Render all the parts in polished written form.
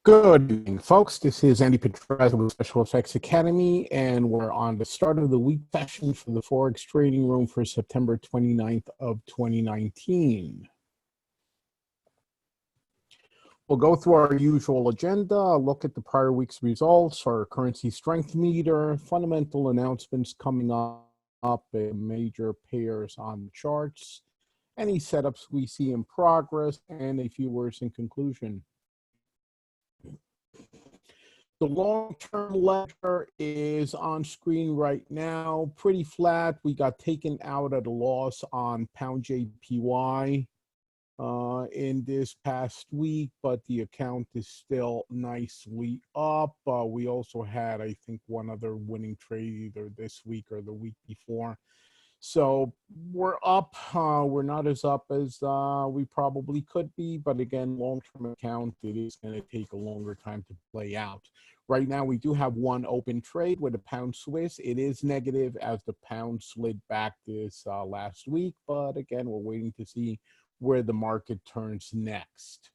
Good evening, folks. This is Andy Petrezza with Special Effects Academy, and we're on the start of the week session for the Forex trading room for September 29th of 2019. We'll go through our usual agenda, look at the prior week's results, our currency strength meter, fundamental announcements coming up, major pairs on the charts, any setups we see in progress, and a few words in conclusion. The long-term ledger is on screen right now, pretty flat. We got taken out at a loss on pound JPY in this past week, but the account is still nicely up. We also had, I think, one other winning trade either this week or the week before. So we're up. We're not as up as we probably could be, but again, long-term account, it is going to take a longer time to play out. Right now, we do have one open trade with a pound Swiss. It is negative as the pound slid back this last week, but again, we're waiting to see where the market turns next.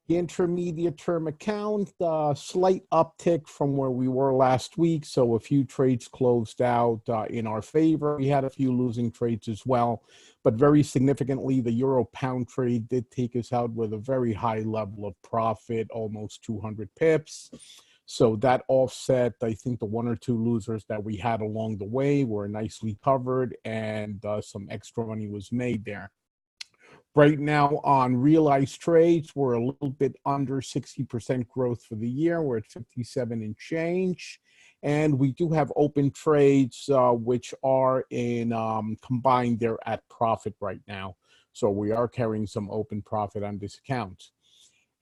The intermediate term account, slight uptick from where we were last week. So a few trades closed out in our favor. We had a few losing trades as well, but very significantly, the euro pound trade did take us out with a very high level of profit, almost 200 pips. So that offset, I think, the one or two losers that we had along the way were nicely covered, and some extra money was made there. Right now on realized trades, we're a little bit under 60% growth for the year. We're at 57 and change. And we do have open trades, which are in combined, they're at profit right now. So we are carrying some open profit on this account.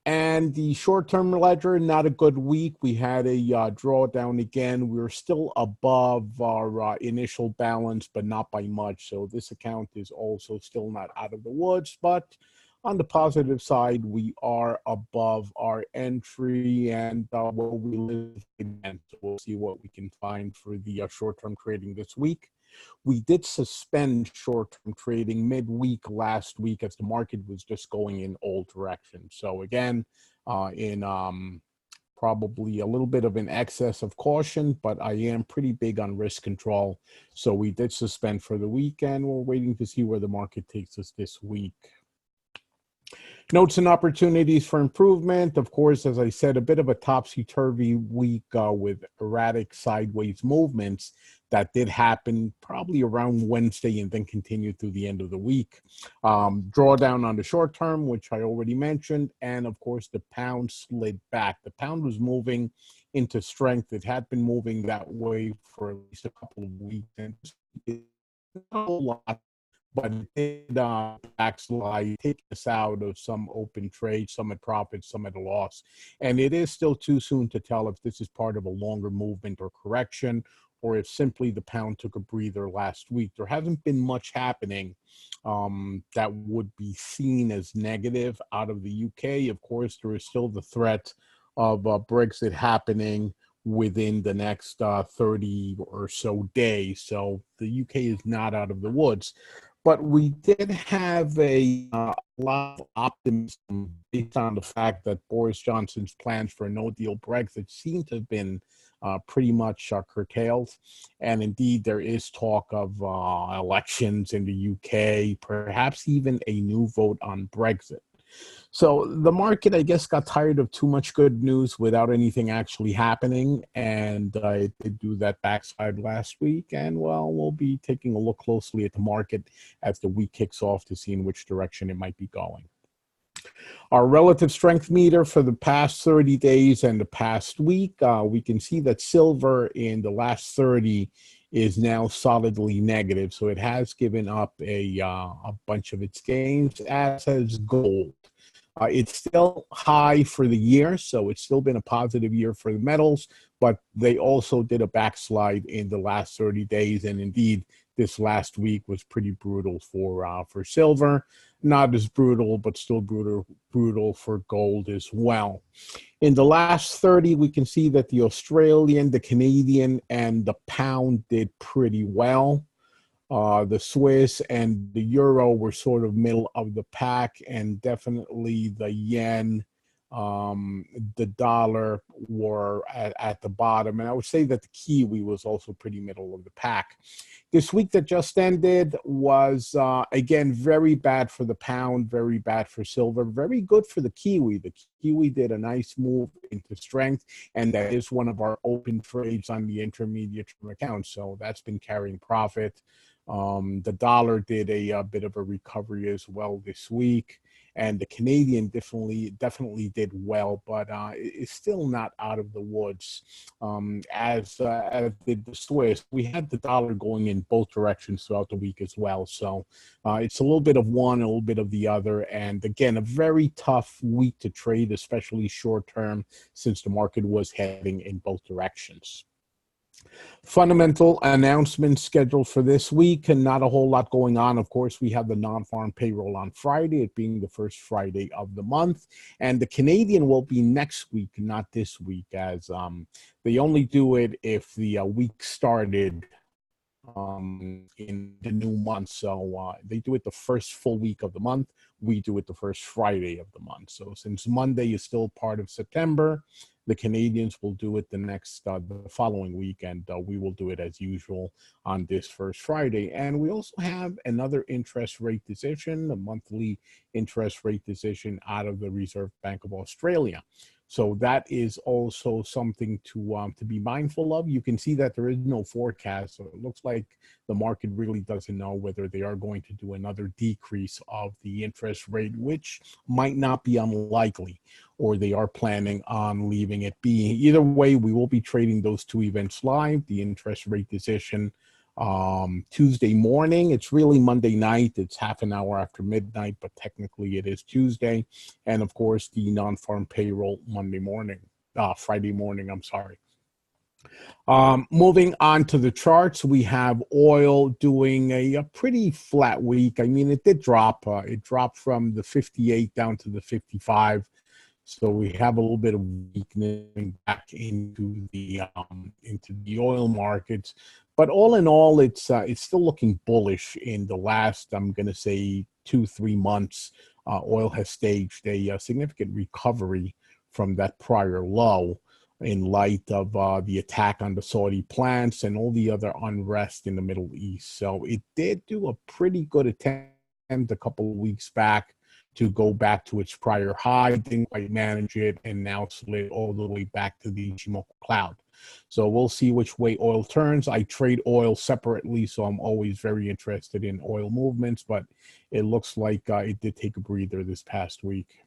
And the short-term ledger, not a good week. We had a drawdown again. We're still above our initial balance, but not by much. So this account is also still not out of the woods. But on the positive side, we are above our entry and where we live again. So we'll see what we can find for the short-term trading this week. We did suspend short-term trading midweek last week as the market was just going in all directions. So again, in probably a little bit of an excess of caution, but I am pretty big on risk control. So we did suspend for the weekend. We're waiting to see where the market takes us this week. Notes and opportunities for improvement. Of course, as I said, a bit of a topsy-turvy week with erratic sideways movements that did happen probably around Wednesday and then continued through the end of the week. Drawdown on the short term, which I already mentioned, and of course, the pound slid back. The pound was moving into strength. It had been moving that way for at least a couple of weeks, and not a whole lot, but it did backslide, take us out of some open trades, some at profit, some at a loss. And it is still too soon to tell if this is part of a longer movement or correction, or if simply the pound took a breather last week. There hasn't been much happening that would be seen as negative out of the UK. Of course, there is still the threat of Brexit happening within the next 30 or so days. So the UK is not out of the woods. But we did have a lot of optimism based on the fact that Boris Johnson's plans for a no-deal Brexit seem to have been pretty much curtailed. And indeed, there is talk of elections in the UK, perhaps even a new vote on Brexit. So the market, I guess, got tired of too much good news without anything actually happening, and it did do that backslide last week. And, well, we'll be taking a look closely at the market as the week kicks off to see in which direction it might be going. Our relative strength meter for the past 30 days and the past week, we can see that silver in the last 30 is now solidly negative. So it has given up a bunch of its gains, as has gold. It's still high for the year, so it's still been a positive year for the metals, but they also did a backslide in the last 30 days, and indeed, this last week was pretty brutal for silver. Not as brutal, but still brutal for gold as well. In the last 30, we can see that the Australian, the Canadian, and the pound did pretty well. The Swiss and the euro were sort of middle of the pack, and definitely the yen the dollar were at the bottom. And I would say that the Kiwi was also pretty middle of the pack. This week that just ended was, again, very bad for the pound, very bad for silver, very good for the Kiwi. The Kiwi did a nice move into strength, and that is one of our open trades on the intermediate term account. So that's been carrying profit. The dollar did a bit of a recovery as well this week, and the Canadian definitely did well, but it's still not out of the woods. As did the Swiss, we had the dollar going in both directions throughout the week as well. So it's a little bit of one, a little bit of the other, and again, a very tough week to trade, especially short term, since the market was heading in both directions. Fundamental announcements scheduled for this week, and not a whole lot going on. Of course, we have the non-farm payroll on Friday, it being the first Friday of the month. And the Canadian will be next week, not this week, as they only do it if the week started in the new month. So they do it the first full week of the month. We do it the first Friday of the month. So since Monday is still part of September, the Canadians will do it the following week, and we will do it as usual on this first Friday. And we also have another interest rate decision, a monthly interest rate decision out of the Reserve Bank of Australia. So that is also something to be mindful of. You can see that there is no forecast, so it looks like the market really doesn't know whether they are going to do another decrease of the interest rate, which might not be unlikely, or they are planning on leaving it be. Either way, we will be trading those two events live, the interest rate decision Tuesday morning. It's really Monday night. It's half an hour after midnight, but technically it is Tuesday. And of course, the non-farm payroll Friday morning, I'm sorry. Moving on to the charts, we have oil doing a pretty flat week. I mean, it did drop. It dropped from the 58 down to the 55. So we have a little bit of weakness back into the oil markets, but all in all, it's still looking bullish. In the last, I'm going to say 2-3 months, oil has staged a significant recovery from that prior low in light of the attack on the Saudi plants and all the other unrest in the Middle East. So it did do a pretty good attempt a couple of weeks back to go back to its prior high, didn't quite manage it, and now slid all the way back to the Ichimoku cloud. So we'll see which way oil turns. I trade oil separately, so I'm always very interested in oil movements, but it looks like it did take a breather this past week.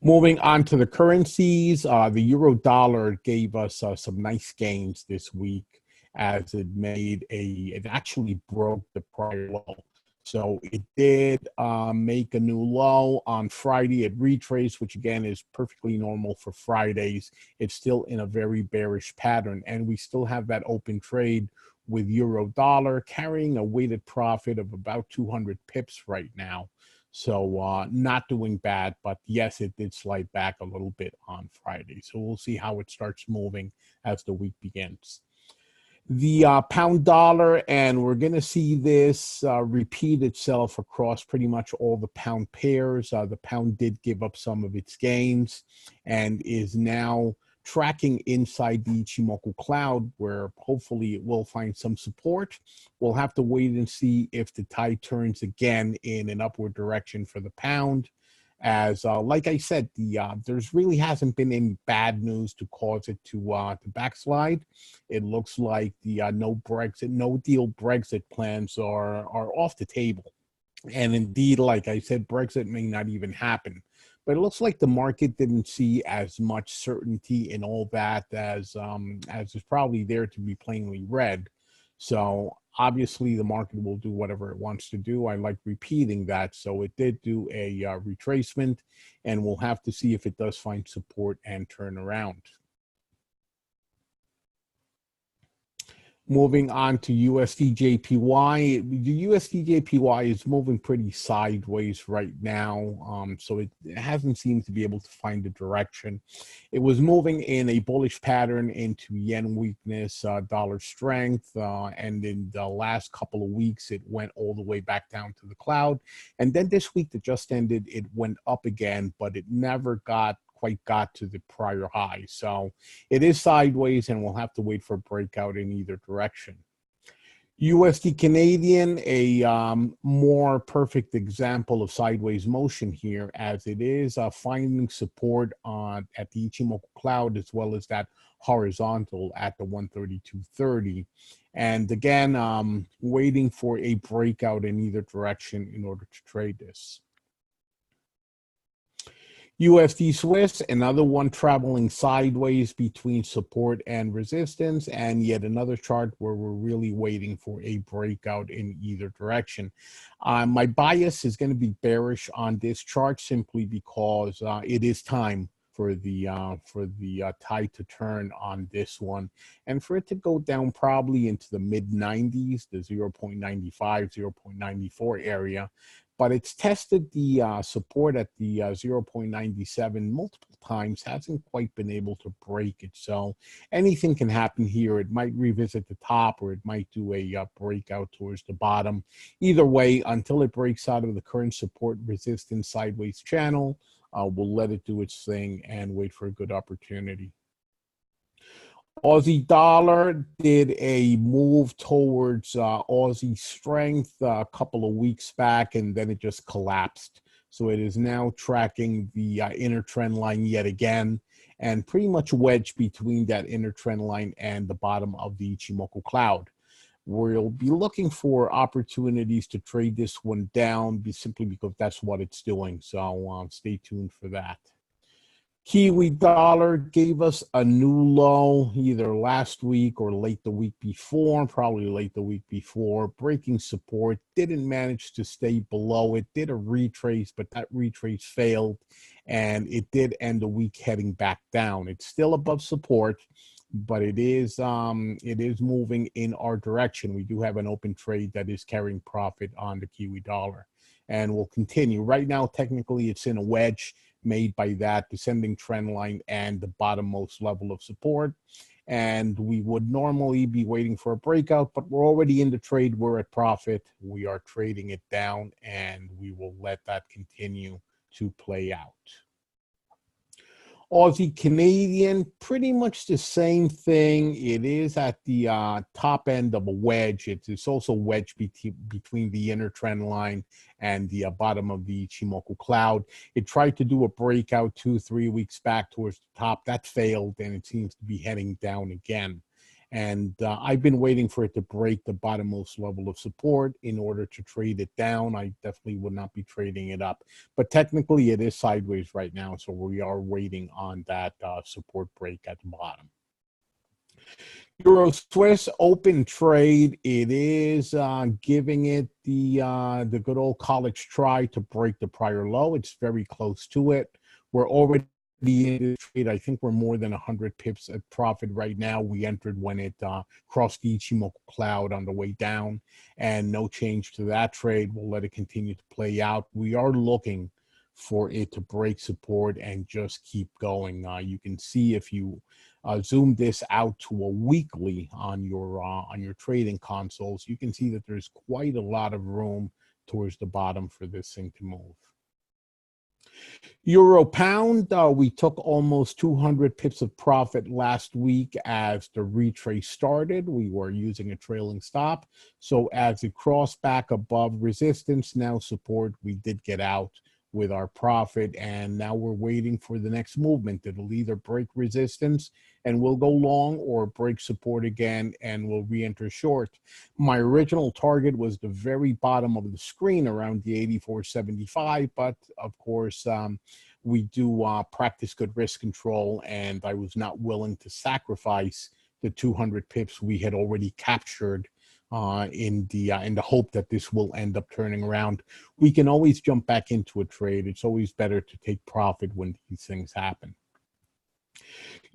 Moving on to the currencies, the euro dollar gave us some nice gains this week as it actually broke the prior low. So it did make a new low on Friday. It retraced, which again is perfectly normal for Fridays. It's still in a very bearish pattern, and we still have that open trade with euro dollar carrying a weighted profit of about 200 pips right now. So not doing bad, but yes, it did slide back a little bit on Friday. So we'll see how it starts moving as the week begins. The pound dollar, and we're going to see this repeat itself across pretty much all the pound pairs. The pound did give up some of its gains and is now tracking inside the Ichimoku cloud, where hopefully it will find some support. We'll have to wait and see if the tide turns again in an upward direction for the pound. As like I said, there's really hasn't been any bad news to cause it to backslide. It looks like the no deal Brexit plans are off the table, and indeed, like I said, Brexit may not even happen. But it looks like the market didn't see as much certainty in all that as is probably there to be plainly read. So obviously the market will do whatever it wants to do. I like repeating that. So it did do a retracement, and we'll have to see if it does find support and turn around. Moving on to USD/JPY, the USD/JPY is moving pretty sideways right now, so it hasn't seemed to be able to find a direction. It was moving in a bullish pattern into yen weakness, dollar strength, and in the last couple of weeks, it went all the way back down to the cloud. And then this week that just ended, it went up again, but it never quite got to the prior high. So it is sideways, and we'll have to wait for a breakout in either direction. USD Canadian, a more perfect example of sideways motion here, as it is finding support at the Ichimoku cloud, as well as that horizontal at the 132.30. And again, waiting for a breakout in either direction in order to trade this. USD Swiss, another one traveling sideways between support and resistance, and yet another chart where we're really waiting for a breakout in either direction. My bias is going to be bearish on this chart simply because it is time for the tide to turn on this one, and for it to go down probably into the mid 90s, the 0.95, 0.94 area. But it's tested the support at the 0.97 multiple times, hasn't quite been able to break it. So anything can happen here. It might revisit the top, or it might do a breakout towards the bottom. Either way, until it breaks out of the current support resistance sideways channel, we'll let it do its thing and wait for a good opportunity. Aussie dollar did a move towards Aussie strength a couple of weeks back, and then it just collapsed. So it is now tracking the inner trend line yet again, and pretty much wedged between that inner trend line and the bottom of the Ichimoku cloud. We'll be looking for opportunities to trade this one down simply because that's what it's doing. So stay tuned for that. Kiwi dollar gave us a new low either last week or late the week before, probably late the week before, breaking support, didn't manage to stay below it, did a retrace, but that retrace failed, and it did end the week heading back down. It's still above support, but it is moving in our direction. We do have an open trade that is carrying profit on the Kiwi dollar, and we'll continue. Right now, technically, it's in a wedge made by that descending trend line and the bottommost level of support. And we would normally be waiting for a breakout, but we're already in the trade. We're at profit. We are trading it down, and we will let that continue to play out. Aussie Canadian, pretty much the same thing. It is at the top end of a wedge. It's also wedged between the inner trend line and the bottom of the Ichimoku cloud. It tried to do a breakout 2-3 weeks back towards the top. That failed, and it seems to be heading down again. And I've been waiting for it to break the bottommost level of support in order to trade it down. I definitely would not be trading it up. But technically, it is sideways right now, so we are waiting on that support break at the bottom. Euro Swiss open trade. It is giving it the good old college try to break the prior low. It's very close to it. We're already in this trade. I think we're more than 100 pips at profit right now. We entered when it crossed the Ichimoku cloud on the way down, and no change to that trade. We'll let it continue to play out. We are looking for it to break support and just keep going. You can see if you zoom this out to a weekly on your trading consoles, you can see that there's quite a lot of room towards the bottom for this thing to move. Euro pound, we took almost 200 pips of profit last week as the retrace started. We were using a trailing stop. So as it crossed back above resistance, now support, we did get out with our profit, and now we're waiting for the next movement. It'll either break resistance and we'll go long, or break support again and we'll re-enter short. My original target was the very bottom of the screen around the 84.75, but of course we do practice good risk control, and I was not willing to sacrifice the 200 pips we had already captured in the hope that this will end up turning around. We can always jump back into a trade. It's always better to take profit when these things happen.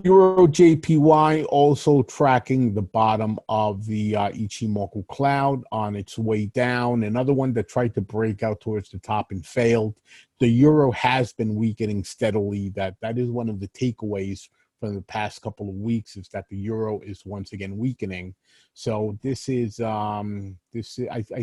Euro JPY also tracking the bottom of the Ichimoku cloud on its way down. Another one that tried to break out towards the top and failed. The euro has been weakening steadily. That is one of the takeaways from the past couple of weeks, is that the euro is once again weakening. So this is I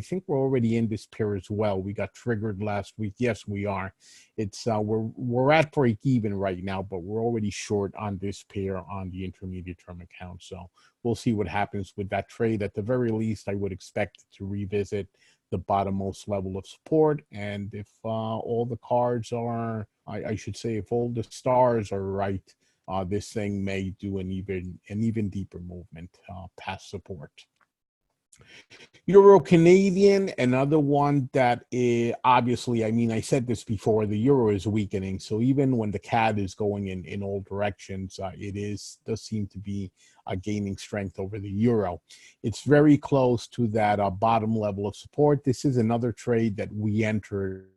think we're already in this pair as well. We got triggered last week. Yes, we are. It's we're at break even right now, but we're already short on this pair on the intermediate term account. So we'll see what happens with that trade. At the very least, I would expect to revisit the bottommost level of support. And if all the cards are, I should say, if all the stars are right, this thing may do an even deeper movement past support. Euro Canadian, another one that is, obviously, I mean, I said this before, the euro is weakening. So even when the CAD is going in all directions, does seem to be gaining strength over the euro. It's very close to that bottom level of support. This is another trade that we entered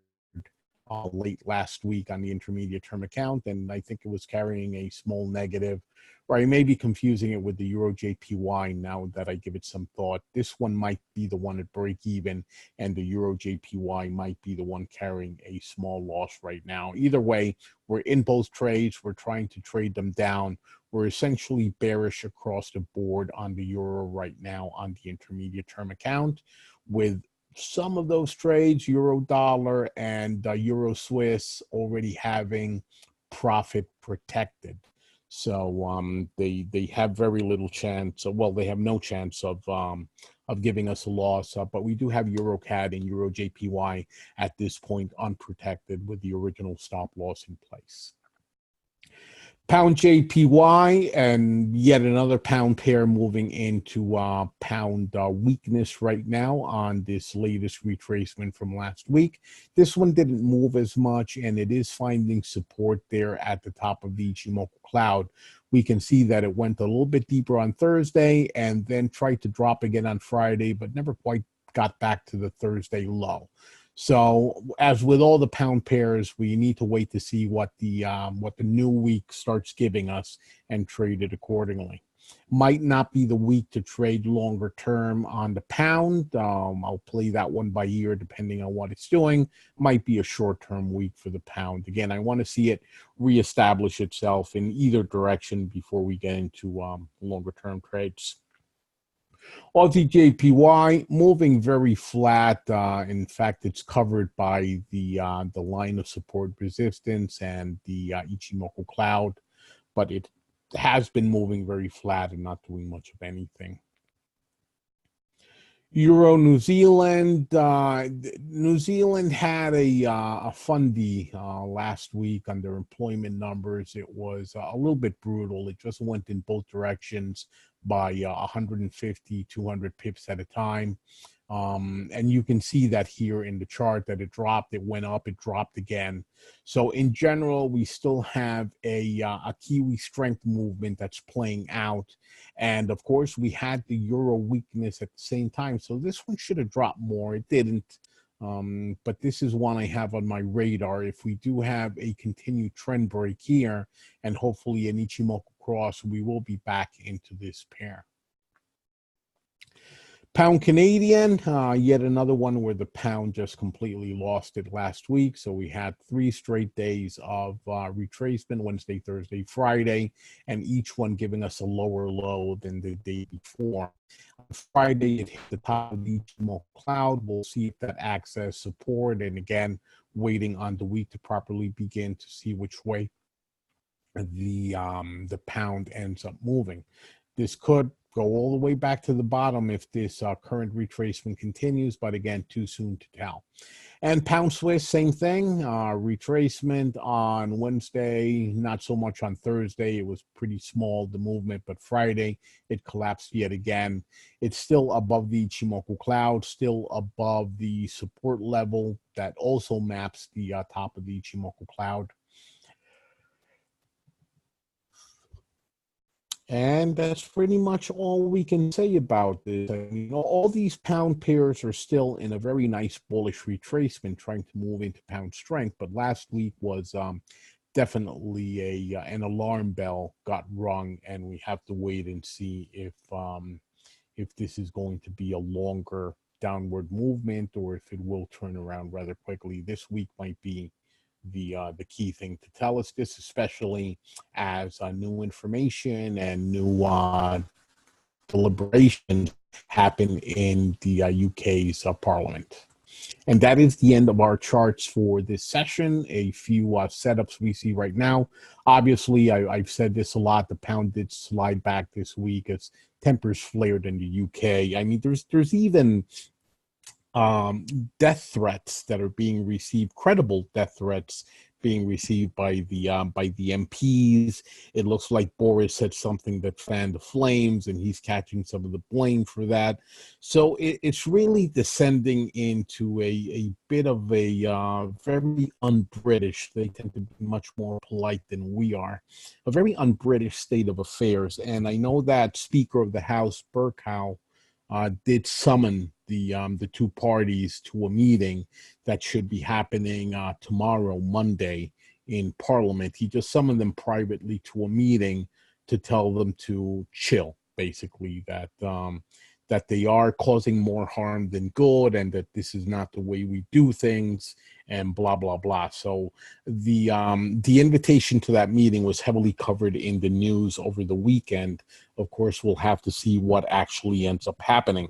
late last week on the intermediate term account, and I think it was carrying a small negative, or I may be confusing it with the Euro JPY now that I give it some thought. This one might be the one at break even, and the Euro JPY might be the one carrying a small loss right now. Either way, we're in both trades. We're trying to trade them down. We're essentially bearish across the board on the euro right now on the intermediate term account, with some of those trades, euro dollar and euro Swiss, already having profit protected. So they have very little chance. Well, they have no chance of giving us a loss. But we do have euro CAD and euro JPY at this point unprotected with the original stop loss in place. Pound JPY, and yet another pound pair moving into pound weakness right now on this latest retracement from last week. This one didn't move as much, and it is finding support there at the top of the Ichimoku cloud. We can see that it went a little bit deeper on Thursday and then tried to drop again on Friday, but never quite got back to the Thursday low. So as with all the pound pairs, we need to wait to see what the new week starts giving us and trade it accordingly. Might not be the week to trade longer term on the pound. I'll play that one by ear depending on what it's doing. Might be a short term week for the pound. Again, I want to see it reestablish itself in either direction before we get into longer term trades. Aussie JPY moving very flat. In fact, it's covered by the line of support resistance and the Ichimoku cloud, but it has been moving very flat and not doing much of anything. Euro New Zealand. New Zealand had a fundy last week on their employment numbers. It was a little bit brutal. It just went in both directions by 150, 200 pips at a time. And you can see that here in the chart that it dropped, it went up, it dropped again. So in general, we still have a Kiwi strength movement that's playing out. And of course, we had the euro weakness at the same time. So this one should have dropped more. It didn't. But this is one I have on my radar. If we do have a continued trend break here and hopefully an Ichimoku cross, we will be back into this pair. Pound Canadian, yet another one where the pound just completely lost it last week. So we had 3 straight days of retracement, Wednesday, Thursday, Friday, and each one giving us a lower low than the day before. On Friday, it hit the top of the Ichimoku cloud. We'll see if that acts as support. And again, waiting on the week to properly begin to see which way the pound ends up moving. This could go all the way back to the bottom if this current retracement continues, but again, too soon to tell. And pound Swiss, same thing, retracement on Wednesday, not so much on Thursday. It was pretty small, the movement, but Friday, it collapsed yet again. It's still above the Ichimoku cloud, still above the support level that also maps the top of the Ichimoku cloud. And that's pretty much all we can say about this. I mean, all these pound pairs are still in a very nice bullish retracement, trying to move into pound strength. But last week was definitely an alarm bell got rung, and we have to wait and see if this is going to be a longer downward movement or if it will turn around rather quickly. This week might be the key thing to tell us this, especially as new information and new deliberations happen in the UK's parliament. And that is the end of our charts for this session. A few setups we see right now. Obviously, I've said this a lot. The pound did slide back this week as tempers flared in the UK. I mean, there's even death threats that are being received, credible death threats being received by the MPs. It looks like Boris said something that fanned the flames, and he's catching some of the blame for that. So it's really descending into a bit of a very un-British. They tend to be much more polite than we are. A very un-British state of affairs. And I know that Speaker of the House, Bercow, did summon the two parties to a meeting that should be happening tomorrow, Monday, in Parliament. He just summoned them privately to a meeting to tell them to chill, basically, that they are causing more harm than good, and that this is not the way we do things, and blah blah blah. So the invitation to that meeting was heavily covered in the news over the weekend. Of course, we'll have to see what actually ends up happening.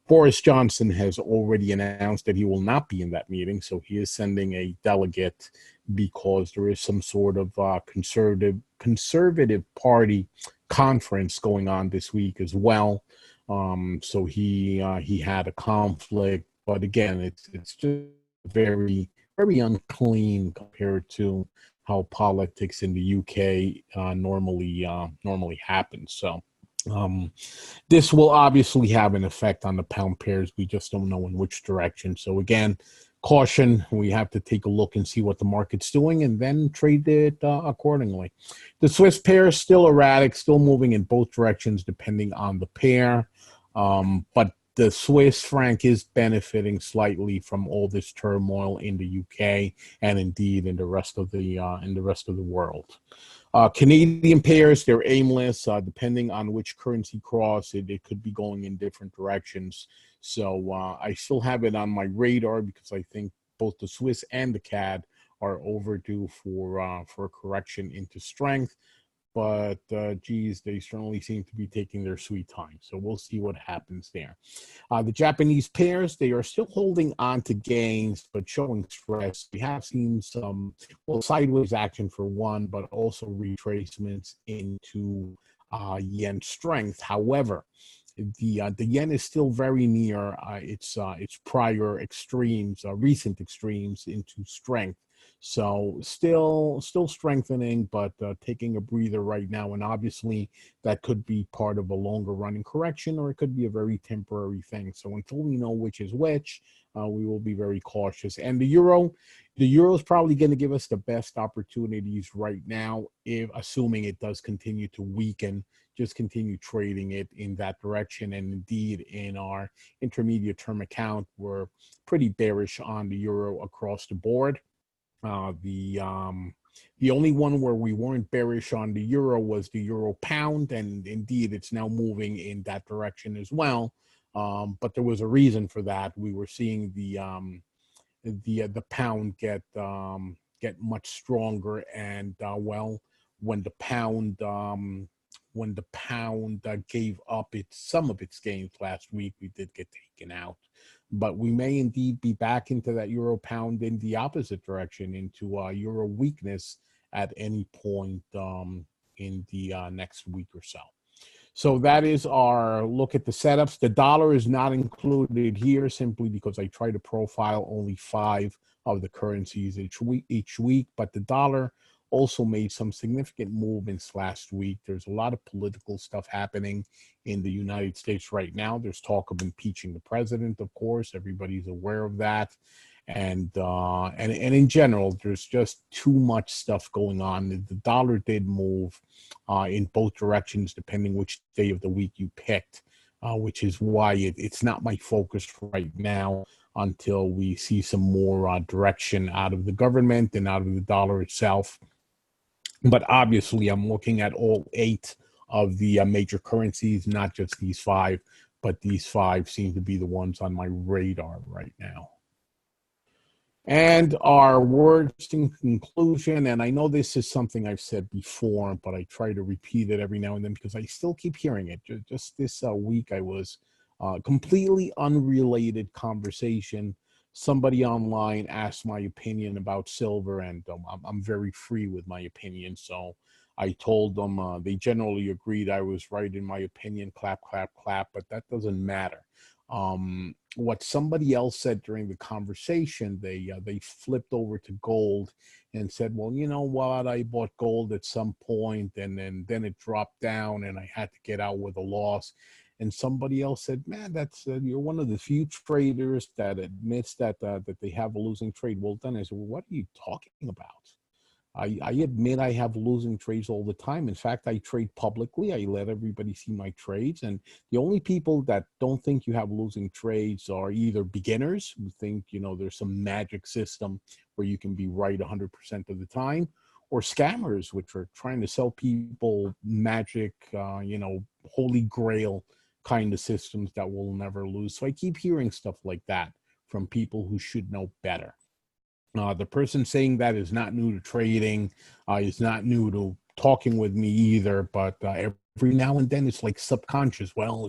Boris Johnson has already announced that he will not be in that meeting, so he is sending a delegate because there is some sort of conservative party conference going on this week as well. So he had a conflict, but again, it's just very unclean compared to how politics in the UK normally happens. So this will obviously have an effect on the pound pairs. We just don't know in which direction. So again, caution. We have to take a look and see what the market's doing and then trade it accordingly. The Swiss pair is still erratic, still moving in both directions depending on the pair. But the Swiss franc is benefiting slightly from all this turmoil in the UK and indeed in the rest of the world. Canadian pairs, they're aimless. Depending on which currency cross, it could be going in different directions. So I still have it on my radar because I think both the Swiss and the CAD are overdue for a correction into strength. But geez, they certainly seem to be taking their sweet time. So we'll see what happens there. The Japanese pairs, they are still holding on to gains, but showing stress. We have seen some sideways action for one, but also retracements into yen strength. However, the yen is still very near its prior extremes, recent extremes into strength. So still strengthening, but taking a breather right now. And obviously that could be part of a longer running correction, or it could be a very temporary thing. So until we know which is which, we will be very cautious. And the euro is probably going to give us the best opportunities right now, if assuming it does continue to weaken. Just continue trading it in that direction. And indeed, in our intermediate term account, we're pretty bearish on the euro across the board. The only one where we weren't bearish on the euro was the euro pound, and indeed it's now moving in that direction as well. But there was a reason for that. We were seeing the pound get much stronger, and when the pound gave up some of its gains last week, we did get taken out. But we may indeed be back into that euro pound in the opposite direction, into euro weakness at any point in the next week or so. So that is our look at the setups. The dollar is not included here simply because I try to profile only 5 of the currencies each week. But the dollar also made some significant movements last week. There's a lot of political stuff happening in the United States right now. There's talk of impeaching the president, of course. Everybody's aware of that. And in general, there's just too much stuff going on. The dollar did move in both directions, depending which day of the week you picked, which is why it's not my focus right now until we see some more direction out of the government and out of the dollar itself. But obviously, I'm looking at all 8 of the major currencies, not just these 5, but these 5 seem to be the ones on my radar right now. And our words in conclusion, and I know this is something I've said before, but I try to repeat it every now and then because I still keep hearing it. Just this week, I was completely unrelated conversation. Somebody online asked my opinion about silver, and I'm very free with my opinion. So I told them they generally agreed I was right in my opinion. Clap, clap, clap. But that doesn't matter. What somebody else said during the conversation, they flipped over to gold and said, "Well, you know what? I bought gold at some point, and then it dropped down, and I had to get out with a loss." And somebody else said, "Man, that's you're one of the few traders that admits that they have a losing trade." Well, then I said, "Well, what are you talking about? I admit I have losing trades all the time. In fact, I trade publicly. I let everybody see my trades. And the only people that don't think you have losing trades are either beginners who think, there's some magic system where you can be right 100% of the time, or scammers, which are trying to sell people magic, holy grail kind of systems that will never lose. So I keep hearing stuff like that from people who should know better. The person saying that is not new to trading, is not new to talking with me either, but every now and then it's like subconscious. Well,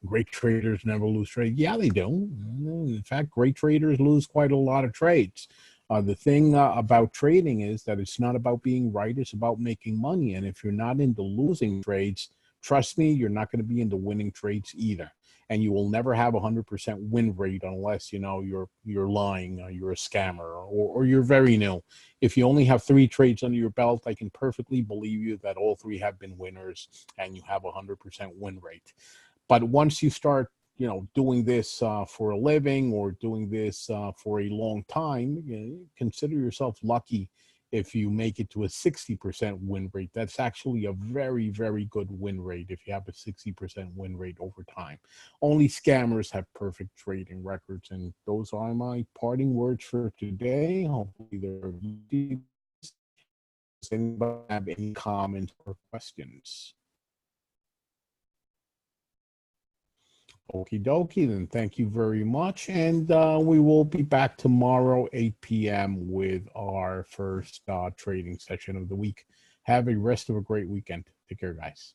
great traders never lose trade. Yeah, they do. In fact, great traders lose quite a lot of trades. The thing about trading is that it's not about being right, it's about making money. And if you're not into losing trades, trust me, you're not going to be into winning trades either, and you will never have a 100% win rate unless you're lying, you're a scammer, or you're very new. If you only have 3 trades under your belt, I can perfectly believe you that all 3 have been winners and you have a 100% win rate. But once you start doing this for a living, or doing this for a long time, consider yourself lucky if you make it to a 60% win rate. That's actually a very, very good win rate if you have a 60% win rate over time. Only scammers have perfect trading records. And those are my parting words for today. Hopefully they're easy. Does anybody have any comments or questions? Okie dokie, then thank you very much. And we will be back tomorrow, 8 p.m., with our first trading session of the week. Have a rest of a great weekend. Take care, guys.